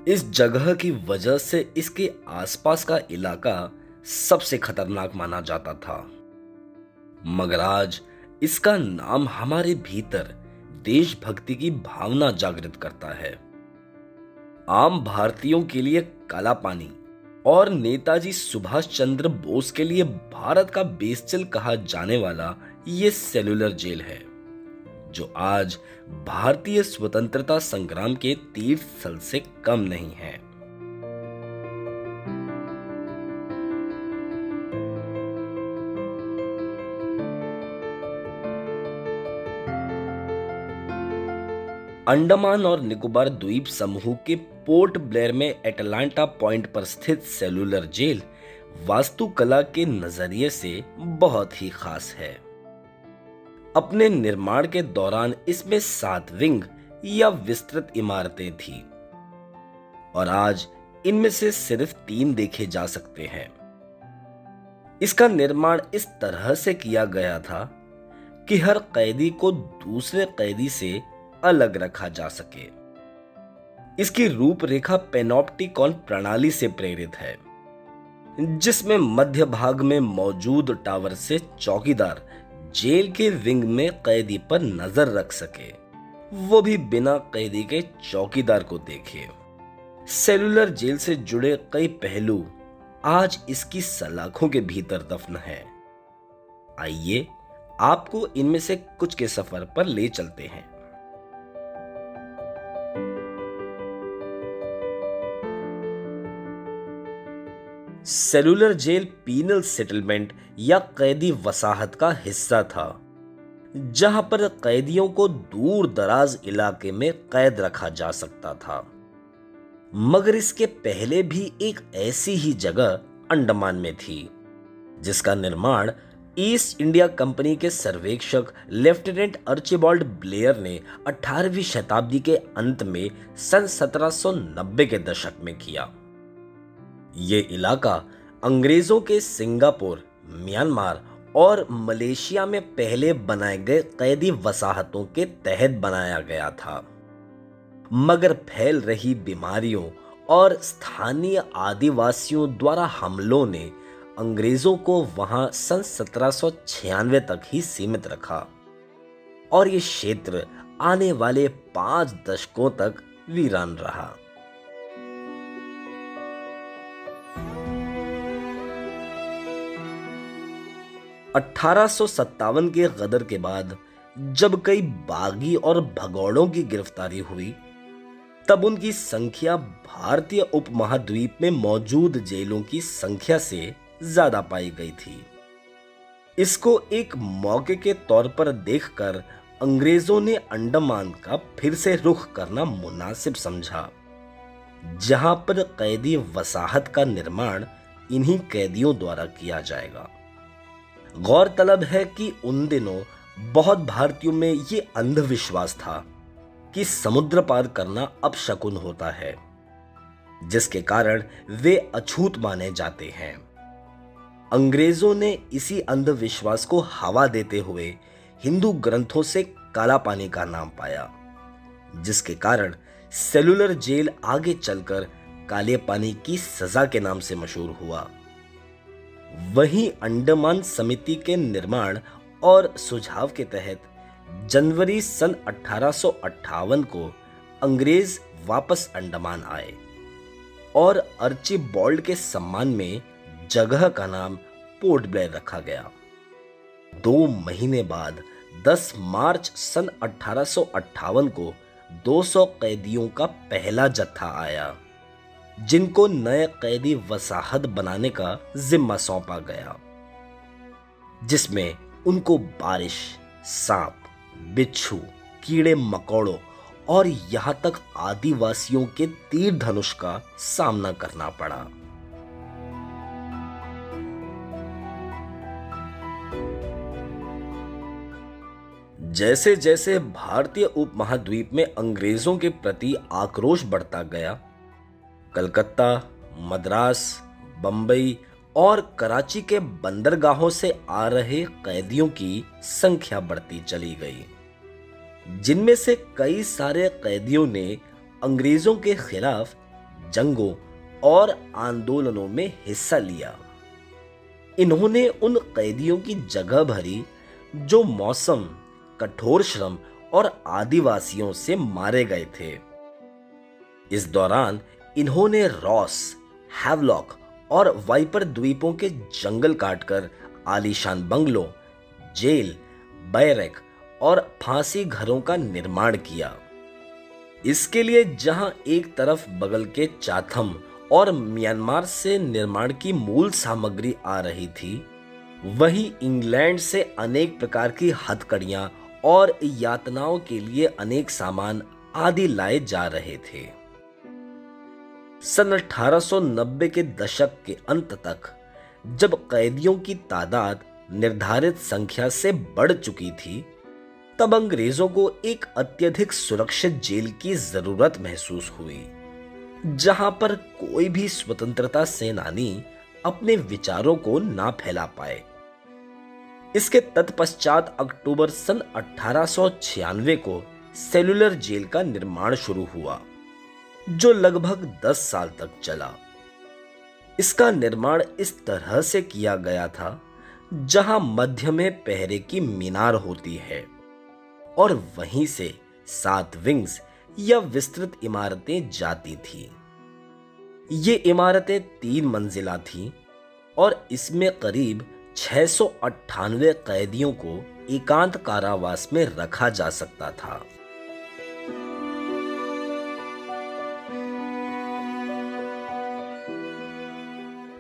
इस जगह की वजह से इसके आसपास का इलाका सबसे खतरनाक माना जाता था, मगर आज इसका नाम हमारे भीतर देशभक्ति की भावना जागृत करता है। आम भारतीयों के लिए काला पानी और नेताजी सुभाष चंद्र बोस के लिए भारत का बेस्टिल कहा जाने वाला ये सेल्यूलर जेल है, जो आज भारतीय स्वतंत्रता संग्राम के तीर्थ स्थल से कम नहीं है। अंडमान और निकोबार द्वीप समूह के पोर्ट ब्लेयर में एटलांटा पॉइंट पर स्थित सेल्यूलर जेल वास्तुकला के नजरिए से बहुत ही खास है। अपने निर्माण के दौरान इसमें 7 विंग या विस्तृत इमारतें थी और आज इनमें से सिर्फ 3 देखे जा सकते हैं। इसका निर्माण इस तरह से किया गया था कि हर कैदी को दूसरे कैदी से अलग रखा जा सके। इसकी रूपरेखा पेनोप्टिकॉन प्रणाली से प्रेरित है, जिसमें मध्य भाग में मौजूद टावर से चौकीदार जेल के विंग में कैदी पर नजर रख सके, वो भी बिना कैदी के चौकीदार को देखे। सेल्यूलर जेल से जुड़े कई पहलू आज इसकी सलाखों के भीतर दफन है। आइए आपको इनमें से कुछ के सफर पर ले चलते हैं। सेल्यूलर जेल पीनल सेटलमेंट या कैदी वसाहत का हिस्सा था, जहां पर कैदियों को दूर दराज इलाके में कैद रखा जा सकता था। मगर इसके पहले भी एक ऐसी ही जगह अंडमान में थी, जिसका निर्माण ईस्ट इंडिया कंपनी के सर्वेक्षक लेफ्टिनेंट अर्चिबाल्ड ब्लेयर ने 18वीं शताब्दी के अंत में सन 1790 के दशक में किया। ये इलाका अंग्रेजों के सिंगापुर, म्यांमार और मलेशिया में पहले बनाए गए कैदी वसाहतों के तहत बनाया गया था, मगर फैल रही बीमारियों और स्थानीय आदिवासियों द्वारा हमलों ने अंग्रेजों को वहां सन 1796 तक ही सीमित रखा और ये क्षेत्र आने वाले 5 दशकों तक वीरान रहा। 1857 के गदर के बाद जब कई बागी और भगौड़ों की गिरफ्तारी हुई, तब उनकी संख्या भारतीय उपमहाद्वीप में मौजूद जेलों की संख्या से ज्यादा पाई गई थी। इसको एक मौके के तौर पर देखकर अंग्रेजों ने अंडमान का फिर से रुख करना मुनासिब समझा, जहां पर कैदी वसाहत का निर्माण इन्हीं कैदियों द्वारा किया जाएगा। गौरतलब है कि उन दिनों बहुत भारतीयों में ये अंधविश्वास था कि समुद्र पार करना अपशकुन होता है, जिसके कारण वे अछूत माने जाते हैं। अंग्रेजों ने इसी अंधविश्वास को हवा देते हुए हिंदू ग्रंथों से काला पानी का नाम पाया, जिसके कारण सेल्यूलर जेल आगे चलकर काले पानी की सजा के नाम से मशहूर हुआ। वहीं अंडमान समिति के निर्माण और सुझाव के तहत जनवरी सन 1858 को अंग्रेज वापस अंडमान आए और अर्चिबाल्ड के सम्मान में जगह का नाम पोर्ट ब्लेयर रखा गया। 2 महीने बाद 10 मार्च सन 1858 को 200 कैदियों का पहला जत्था आया, जिनको नए कैदी वसाहत बनाने का जिम्मा सौंपा गया, जिसमें उनको बारिश, सांप, बिच्छू, कीड़े मकोड़ों और यहां तक आदिवासियों के तीर धनुष का सामना करना पड़ा। जैसे जैसे भारतीय उपमहाद्वीप में अंग्रेजों के प्रति आक्रोश बढ़ता गया, कलकत्ता, मद्रास, बंबई और कराची के बंदरगाहों से आ रहे कैदियों की संख्या बढ़ती चली गई, जिनमें से कई सारे कैदियों ने अंग्रेजों के खिलाफ जंगों और आंदोलनों में हिस्सा लिया। इन्होंने उन कैदियों की जगह भरी जो मौसम, कठोर श्रम और आदिवासियों से मारे गए थे। इस दौरान इन्होंने रॉस, हैवलॉक और वाइपर द्वीपों के जंगल काटकर आलीशान बंगलों, जेल, बैरक और फांसी घरों का निर्माण किया। इसके लिए जहां एक तरफ बगल के चाथम और म्यांमार से निर्माण की मूल सामग्री आ रही थी, वहीं इंग्लैंड से अनेक प्रकार की हथकड़ियां और यातनाओं के लिए अनेक सामान आदि लाए जा रहे थे। सन 1890 के दशक के अंत तक जब कैदियों की तादाद निर्धारित संख्या से बढ़ चुकी थी, तब अंग्रेजों को एक अत्यधिक सुरक्षित जेल की जरूरत महसूस हुई, जहां पर कोई भी स्वतंत्रता सेनानी अपने विचारों को ना फैला पाए। इसके तत्पश्चात अक्टूबर सन 1896 को सेलुलर जेल का निर्माण शुरू हुआ, जो लगभग 10 साल तक चला। इसका निर्माण इस तरह से किया गया था जहां मध्य में पहरे की मीनार होती है और वहीं से 7 विंग्स या विस्तृत इमारतें जाती थीं। ये इमारतें 3 मंजिला थीं और इसमें करीब 698 कैदियों को एकांत कारावास में रखा जा सकता था।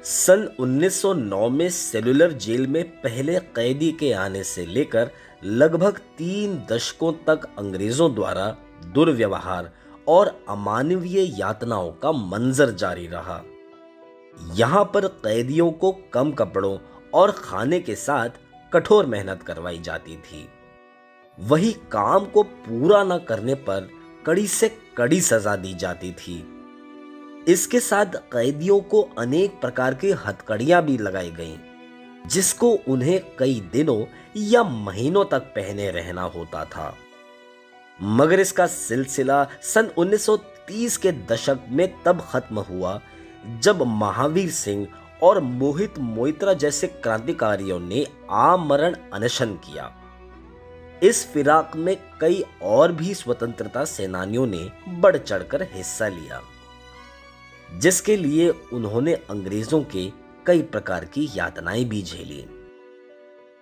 सन 1909 में सेलुलर जेल में पहले कैदी के आने से लेकर लगभग 3 दशकों तक अंग्रेजों द्वारा दुर्व्यवहार और अमानवीय यातनाओं का मंजर जारी रहा। यहां पर कैदियों को कम कपड़ों और खाने के साथ कठोर मेहनत करवाई जाती थी। वही काम को पूरा न करने पर कड़ी से कड़ी सजा दी जाती थी। इसके साथ कैदियों को अनेक प्रकार की हथकड़ियां भी लगाई गईं, जिसको उन्हें कई दिनों या महीनों तक पहने रहना होता था। मगर इसका सिलसिला सन 1930 के दशक में तब खत्म हुआ जब महावीर सिंह और मोहित मोइत्रा जैसे क्रांतिकारियों ने आमरण अनशन किया। इस फिराक में कई और भी स्वतंत्रता सेनानियों ने बढ़ चढ़कर हिस्सा लिया, जिसके लिए उन्होंने अंग्रेजों के कई प्रकार की यातनाएं भी झेली।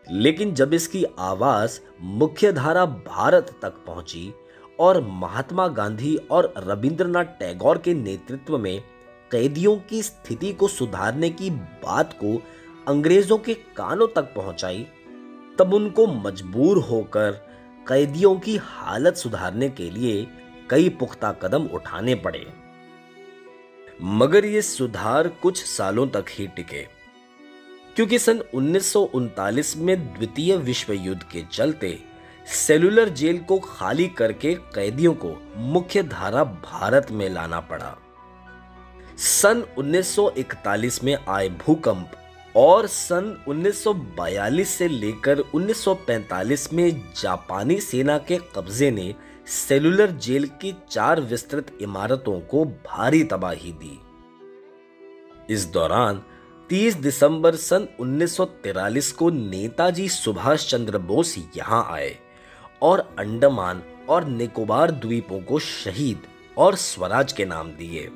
लेकिन जब इसकी आवाज मुख्यधारा भारत तक पहुंची और महात्मा गांधी और रविंद्रनाथ टैगोर के नेतृत्व में कैदियों की स्थिति को सुधारने की बात को अंग्रेजों के कानों तक पहुंचाई, तब उनको मजबूर होकर कैदियों की हालत सुधारने के लिए कई पुख्ता कदम उठाने पड़े। मगर ये सुधार कुछ सालों तक ही टिके, क्योंकि सन 1939 में द्वितीय विश्व युद्ध के चलते सेलुलर जेल को खाली करके कैदियों को मुख्य धारा भारत में लाना पड़ा। सन 1941 में आए भूकंप और सन 1942 से लेकर 1945 में जापानी सेना के कब्जे ने सेलुलर जेल की 4 विस्तृत इमारतों को भारी तबाही दी। इस दौरान 30 दिसंबर सन 1943 को नेताजी सुभाष चंद्र बोस यहां आए और अंडमान और निकोबार द्वीपों को शहीद और स्वराज के नाम दिए।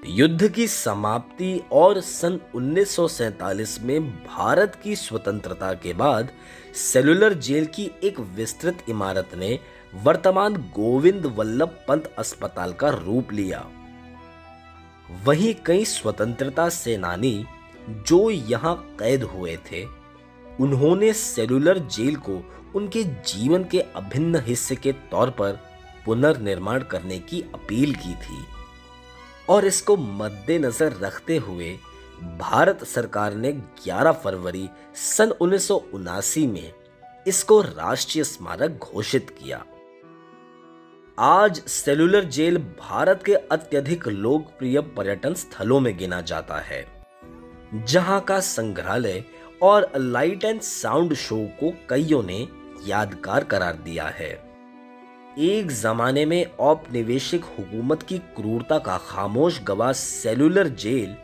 युद्ध की समाप्ति और सन 1947 में भारत की स्वतंत्रता के बाद सेलुलर जेल की एक विस्तृत इमारत ने वर्तमान गोविंद वल्लभ पंत अस्पताल का रूप लिया। वहीं कई स्वतंत्रता सेनानी जो यहां कैद हुए थे, उन्होंने सेलुलर जेल को उनके जीवन के अभिन्न हिस्से के तौर पर पुनर्निर्माण करने की अपील की थी और इसको मद्देनजर रखते हुए भारत सरकार ने 11 फरवरी सन 1979 में इसको राष्ट्रीय स्मारक घोषित किया। आज सेलुलर जेल भारत के अत्यधिक लोकप्रिय पर्यटन स्थलों में गिना जाता है, जहां का संग्रहालय और लाइट एंड साउंड शो को कईयों ने यादगार करार दिया है। एक जमाने में औपनिवेशिक हुकूमत की क्रूरता का खामोश गवाह सेलुलर जेल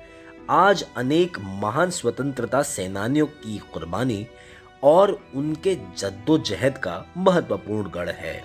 आज अनेक महान स्वतंत्रता सेनानियों की कुर्बानी और उनके जद्दोजहद का महत्वपूर्ण गढ़ है।